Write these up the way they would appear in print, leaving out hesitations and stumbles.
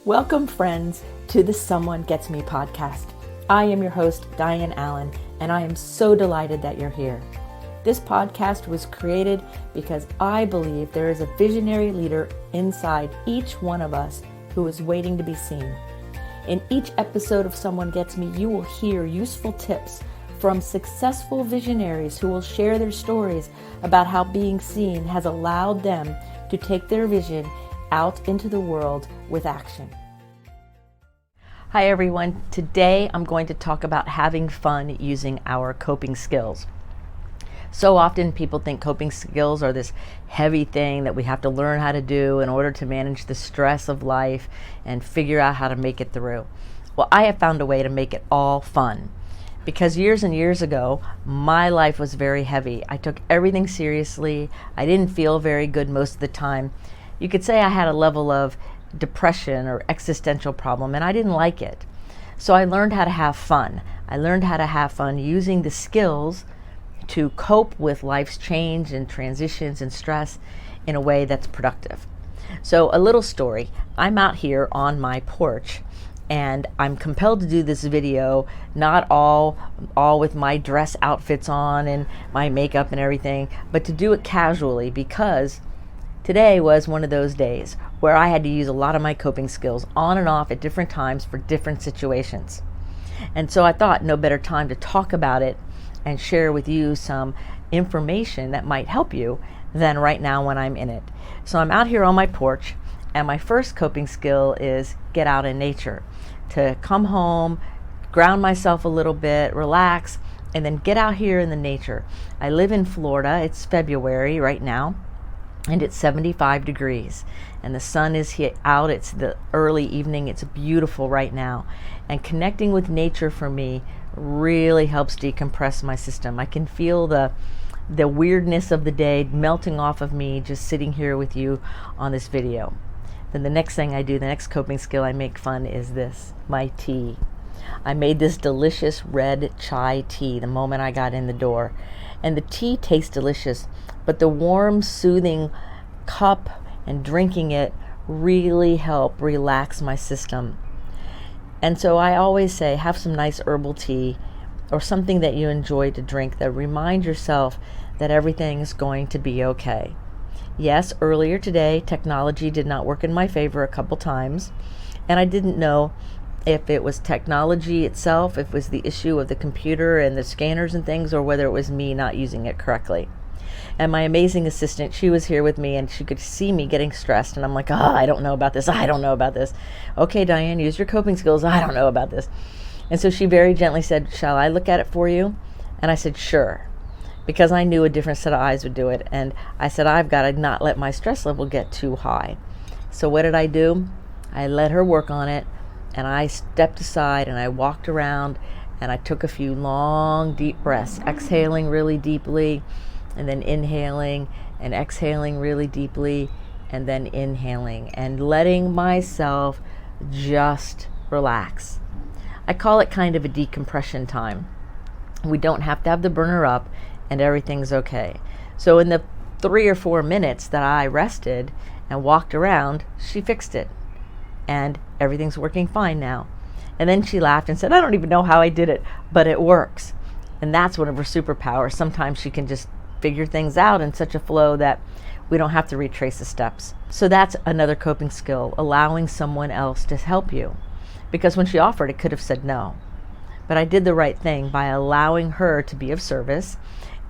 Welcome, friends, to the Someone Gets Me podcast. I am your host, Dianne Allen, and I am so delighted that you're here. This podcast was created because I believe there is a visionary leader inside each one of us who is waiting to be seen. In each episode of Someone Gets Me, you will hear useful tips from successful visionaries who will share their stories about how being seen has allowed them to take their vision out into the world with action. Hi everyone, today I'm going to talk about having fun using our coping skills. So often people think coping skills are this heavy thing that we have to learn how to do in order to manage the stress of life and figure out how to make it through. Well, I have found a way to make it all fun. Because years and years ago, my life was very heavy. I took everything seriously. I didn't feel very good most of the time. You could say I had a level of depression or existential problem, and I didn't like it. So I learned how to have fun. I learned how to have fun using the skills to cope with life's change and transitions and stress in a way that's productive. So a little story. I'm out here on my porch, and I'm compelled to do this video, not all with my dress outfits on and my makeup and everything, but to do it casually because today was one of those days where I had to use a lot of my coping skills on and off at different times for different situations. And so I thought no better time to talk about it and share with you some information that might help you than right now when I'm in it. So I'm out here on my porch, and my first coping skill is get out in nature. To come home, ground myself a little bit, relax, and then get out here in the nature. I live in Florida. It's February right now, and it's 75 degrees, and the sun is out. It's the early evening. It's beautiful right now, and connecting with nature for me really helps decompress my system. I can feel the weirdness of the day melting off of me just sitting here with you on this video. Then the next thing I do, the next coping skill I make fun is this, my tea. I made this delicious red chai tea the moment I got in the door. And the tea tastes delicious, but the warm, soothing cup and drinking it really help relax my system. And so I always say, have some nice herbal tea or something that you enjoy to drink that reminds yourself that everything is going to be okay. Yes, earlier today, technology did not work in my favor a couple times, and I didn't know if it was technology itself, if it was the issue of the computer and the scanners and things, or whether it was me not using it correctly. And my amazing assistant, she was here with me, and she could see me getting stressed, and I'm like, I don't know about this, I don't know about this. Okay, Dianne, use your coping skills, I don't know about this. And so she very gently said, shall I look at it for you? And I said, sure. Because I knew a different set of eyes would do it. And I said, I've got to not let my stress level get too high. So what did I do? I let her work on it, and I stepped aside and I walked around, and I took a few long, deep breaths, exhaling really deeply, and then inhaling and exhaling really deeply, and then inhaling and letting myself just relax. I call it kind of a decompression time. We don't have to have the burner up, and everything's okay. So in the 3 or 4 minutes that I rested and walked around, she fixed it, and everything's working fine now. And then she laughed and said, I don't even know how I did it, but it works. And that's one of her superpowers. Sometimes she can just figure things out in such a flow that we don't have to retrace the steps. So that's another coping skill, allowing someone else to help you. Because when she offered, it could have said no. But I did the right thing by allowing her to be of service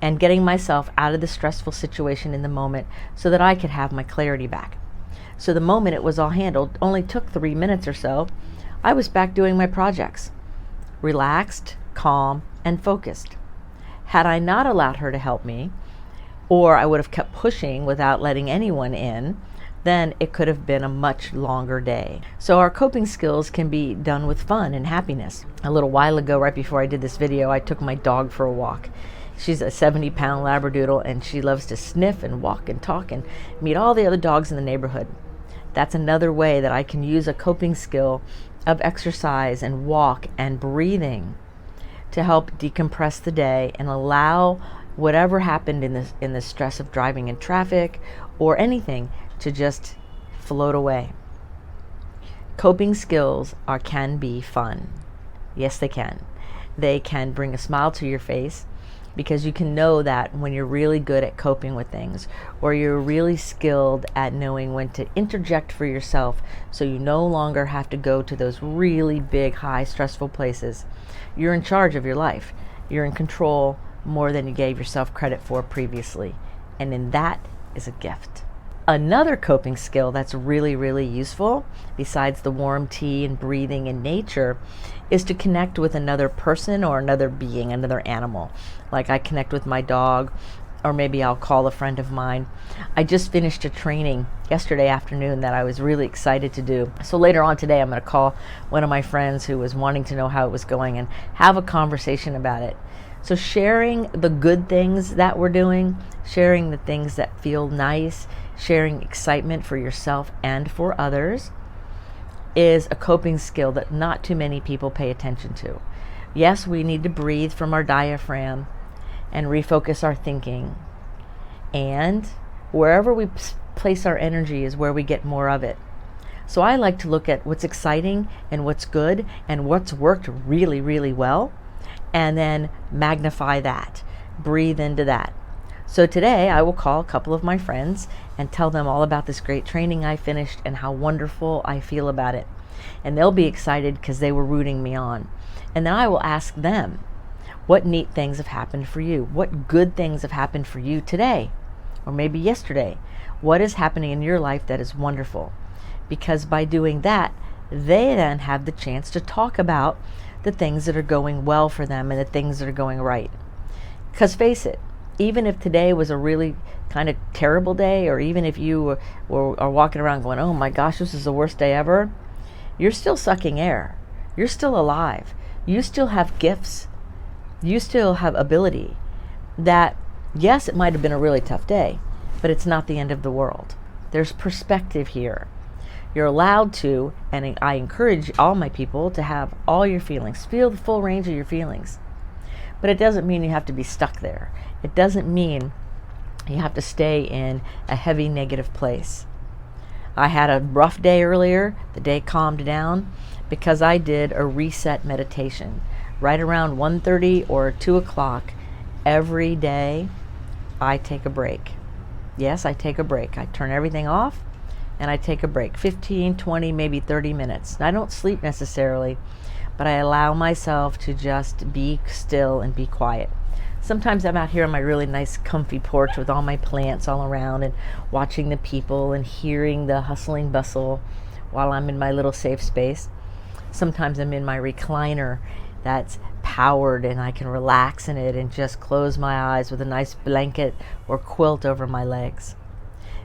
and getting myself out of the stressful situation in the moment so that I could have my clarity back. So the moment it was all handled only took 3 minutes or so. I was back doing my projects, relaxed, calm, and focused. Had I not allowed her to help me, or I would have kept pushing without letting anyone in, then it could have been a much longer day. So our coping skills can be done with fun and happiness. A little while ago, right before I did this video, I took my dog for a walk. She's a 70-pound Labradoodle, and she loves to sniff and walk and talk and meet all the other dogs in the neighborhood. That's another way that I can use a coping skill of exercise and walk and breathing to help decompress the day and allow whatever happened in the stress of driving in traffic or anything to just float away. Coping skills can be fun. Yes, they can. They can bring a smile to your face, because you can know that when you're really good at coping with things, or you're really skilled at knowing when to interject for yourself, so you no longer have to go to those really big, high, stressful places. You're in charge of your life. You're in control more than you gave yourself credit for previously. And in that is a gift. Another coping skill that's really, really useful, besides the warm tea and breathing in nature, is to connect with another person or another being, another animal. Like I connect with my dog, or maybe I'll call a friend of mine. I just finished a training yesterday afternoon that I was really excited to do. So later on today, I'm going to call one of my friends who was wanting to know how it was going and have a conversation about it. So sharing the good things that we're doing, sharing the things that feel nice, sharing excitement for yourself and for others is a coping skill that not too many people pay attention to. Yes, we need to breathe from our diaphragm and refocus our thinking. And wherever we place our energy is where we get more of it. So I like to look at what's exciting and what's good and what's worked really, really well, and then magnify that, breathe into that. So today I will call a couple of my friends and tell them all about this great training I finished and how wonderful I feel about it. And they'll be excited because they were rooting me on. And then I will ask them, what neat things have happened for you? What good things have happened for you today? Or maybe yesterday? What is happening in your life that is wonderful? Because by doing that, they then have the chance to talk about the things that are going well for them and the things that are going right. Because face it, even if today was a really kind of terrible day, or even if you are walking around going, oh my gosh, this is the worst day ever, you're still sucking air. You're still alive. You still have gifts. You still have ability that, yes, it might have been a really tough day, but it's not the end of the world. There's perspective here. You're allowed to, and I encourage all my people to have all your feelings. Feel the full range of your feelings. But it doesn't mean you have to be stuck there. It doesn't mean you have to stay in a heavy negative place. I had a rough day earlier. The day calmed down because I did a reset meditation. Right around 1:30 or 2 o'clock every day, I take a break. Yes, I take a break. I turn everything off and I take a break. 15, 20, maybe 30 minutes. I don't sleep necessarily, but I allow myself to just be still and be quiet. Sometimes I'm out here on my really nice comfy porch with all my plants all around and watching the people and hearing the hustling bustle while I'm in my little safe space. Sometimes I'm in my recliner that's powered and I can relax in it and just close my eyes with a nice blanket or quilt over my legs.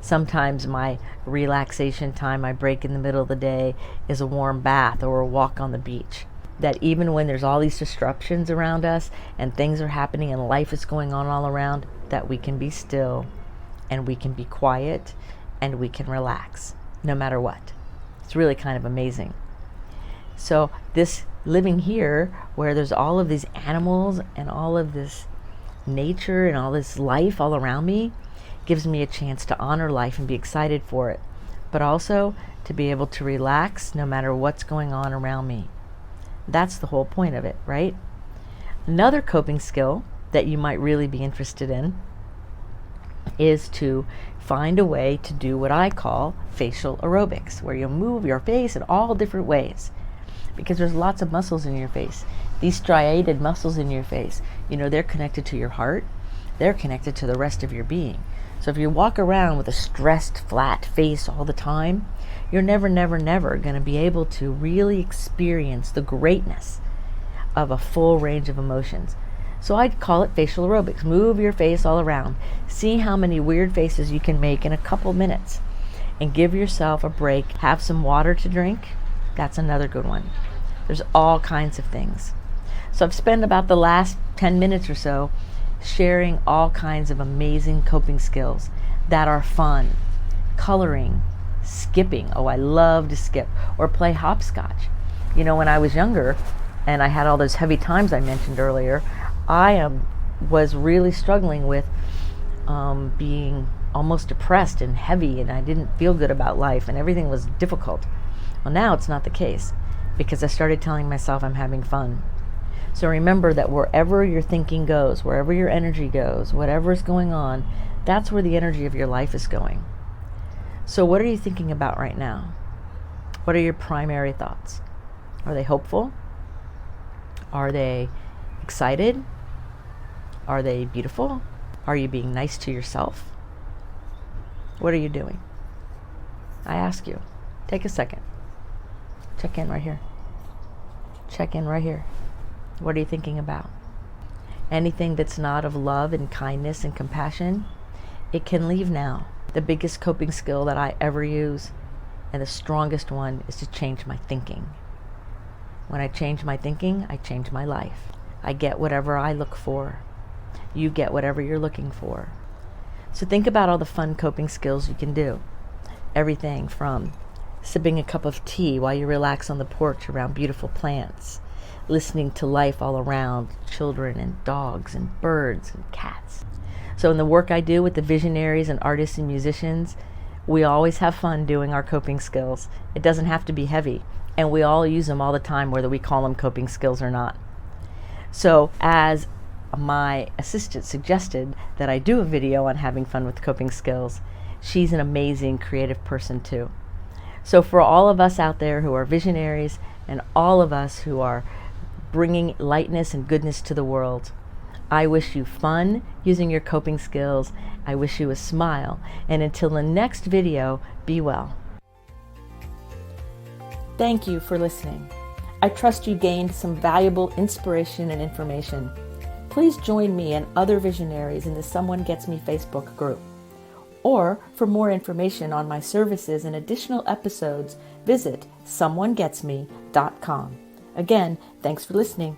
Sometimes my relaxation time, my break in the middle of the day, is a warm bath or a walk on the beach. That even when there's all these disruptions around us and things are happening and life is going on all around, that we can be still and we can be quiet and we can relax no matter what. It's really kind of amazing. So this living here where there's all of these animals and all of this nature and all this life all around me gives me a chance to honor life and be excited for it, but also to be able to relax no matter what's going on around me. That's the whole point of it, right? Another coping skill that you might really be interested in is to find a way to do what I call facial aerobics, where you move your face in all different ways, because there's lots of muscles in your face. These striated muscles in your face, they're connected to your heart. They're connected to the rest of your being. So if you walk around with a stressed, flat face all the time, you're never going to be able to really experience the greatness of a full range of emotions. So I'd call it facial aerobics. Move your face all around. See how many weird faces you can make in a couple minutes. And give yourself a break. Have some water to drink. That's another good one. There's all kinds of things. So I've spent about the last 10 minutes or so sharing all kinds of amazing coping skills that are fun. Coloring, skipping. Oh, I love to skip. Or play hopscotch. When I was younger and I had all those heavy times I mentioned earlier, I was really struggling with being almost depressed and heavy, and I didn't feel good about life and everything was difficult. Well, now it's not the case because I started telling myself I'm having fun. So remember that wherever your thinking goes, wherever your energy goes, whatever is going on, that's where the energy of your life is going. So what are you thinking about right now? What are your primary thoughts? Are they hopeful? Are they excited? Are they beautiful? Are you being nice to yourself? What are you doing? I ask you, take a second. Check in right here. Check in right here. What are you thinking about? Anything that's not of love and kindness and compassion, it can leave now. The biggest coping skill that I ever use, and the strongest one, is to change my thinking. When I change my thinking, I change my life. I get whatever I look for. You get whatever you're looking for. So think about all the fun coping skills you can do. Everything from sipping a cup of tea while you relax on the porch around beautiful plants, listening to life all around, children and dogs and birds and cats. So in the work I do with the visionaries and artists and musicians, we always have fun doing our coping skills. It doesn't have to be heavy, and we all use them all the time, whether we call them coping skills or not. So as my assistant suggested that I do a video on having fun with coping skills, she's an amazing creative person too. So for all of us out there who are visionaries and all of us who are bringing lightness and goodness to the world, I wish you fun using your coping skills. I wish you a smile. And until the next video, be well. Thank you for listening. I trust you gained some valuable inspiration and information. Please join me and other visionaries in the Someone Gets Me Facebook group. Or for more information on my services and additional episodes, visit someonegetsme.com. Again, thanks for listening.